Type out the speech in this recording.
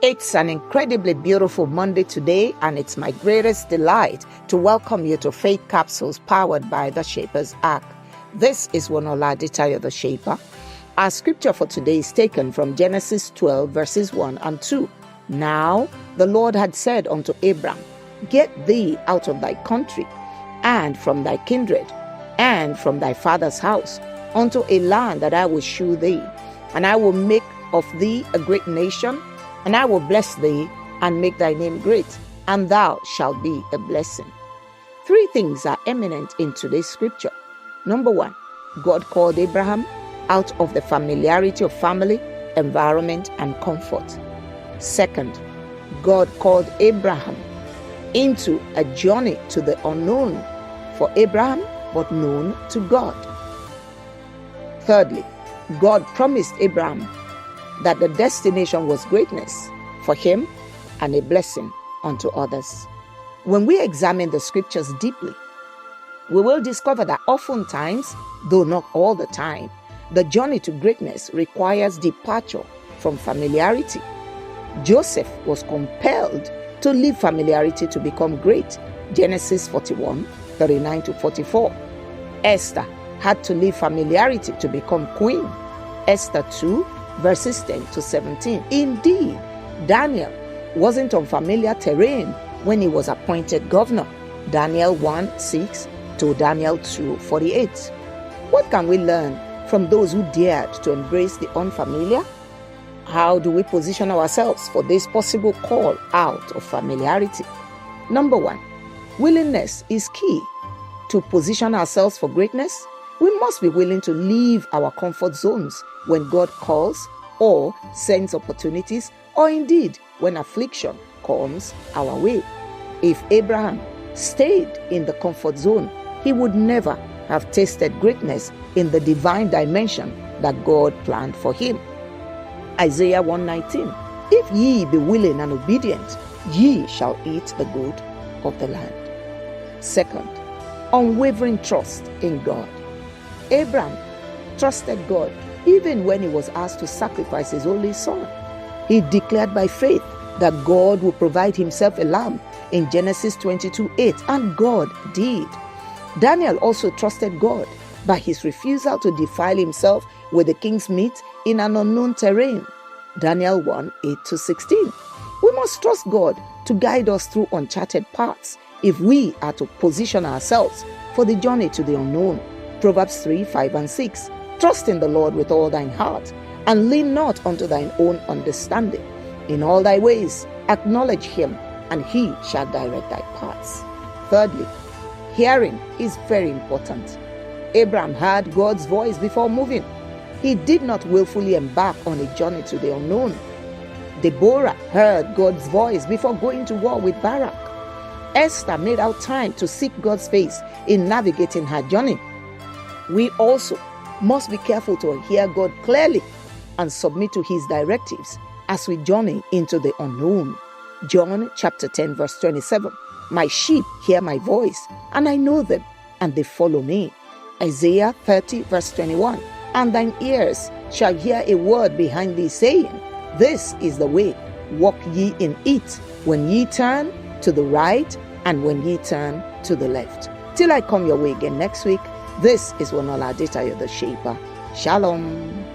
It's an incredibly beautiful Monday today, and it's my greatest delight to welcome you to Faith Capsules powered by the Shaper's Ark. This is Wonuola Adetayo, the Shaper. Our scripture for today is taken from Genesis 12, verses 1 and 2. Now the Lord had said unto Abram, Get thee out of thy country, and from thy kindred, and from thy father's house, unto a land that I will shew thee, and I will make of thee a great nation, and I will bless thee and make thy name great, and thou shalt be a blessing. Three things are eminent in today's scripture. Number one, God called Abraham out of the familiarity of family, environment, and comfort. Second, God called Abraham into a journey to the unknown for Abraham, but known to God. Thirdly, God promised Abraham that the destination was greatness for him and a blessing unto others. When we examine the scriptures deeply, we will discover that oftentimes, though not all the time, the journey to greatness requires departure from familiarity. Joseph was compelled to leave familiarity to become great. Genesis 41, 39 to 44. Esther had to leave familiarity to become queen. Esther 2, verses 10 to 17. Indeed, Daniel wasn't on familiar terrain when he was appointed governor. Daniel 1, 6 to Daniel 2, 48. What can we learn from those who dared to embrace the unfamiliar? How do we position ourselves for this possible call out of familiarity? Number one, willingness is key. To position ourselves for greatness, we must be willing to leave our comfort zones when God calls or sends opportunities, or indeed when affliction comes our way. If Abraham stayed in the comfort zone, he would never have tasted greatness in the divine dimension that God planned for him. Isaiah 1:19. If ye be willing and obedient, ye shall eat the good of the land. Second, unwavering trust in God. Abraham trusted God even when he was asked to sacrifice his only son. He declared by faith that God would provide himself a lamb in Genesis 22:8, and God did. Daniel also trusted God by his refusal to defile himself with the king's meat in an unknown terrain. Daniel 1:8 to 16. We must trust God to guide us through uncharted paths if we are to position ourselves for the journey to the unknown. Proverbs 3:5 and 6. Trust in the Lord with all thine heart, and lean not unto thine own understanding. In all thy ways acknowledge him, and he shall direct thy paths. Thirdly, hearing is very important. Abraham heard God's voice before moving. He did not willfully embark on a journey to the unknown. Deborah heard God's voice before going to war with Barak. Esther made out time to seek God's face in navigating her journey. We also must be careful to hear God clearly and submit to his directives as we journey into the unknown. John chapter 10, verse 27. My sheep hear my voice, and I know them, and they follow me. Isaiah 30, verse 21. And thine ears shall hear a word behind thee, saying, This is the way, walk ye in it, when ye turn to the right, and when ye turn to the left. Till I come your way again next week, this is Wonuola Adetayo, the Shaper. Shalom.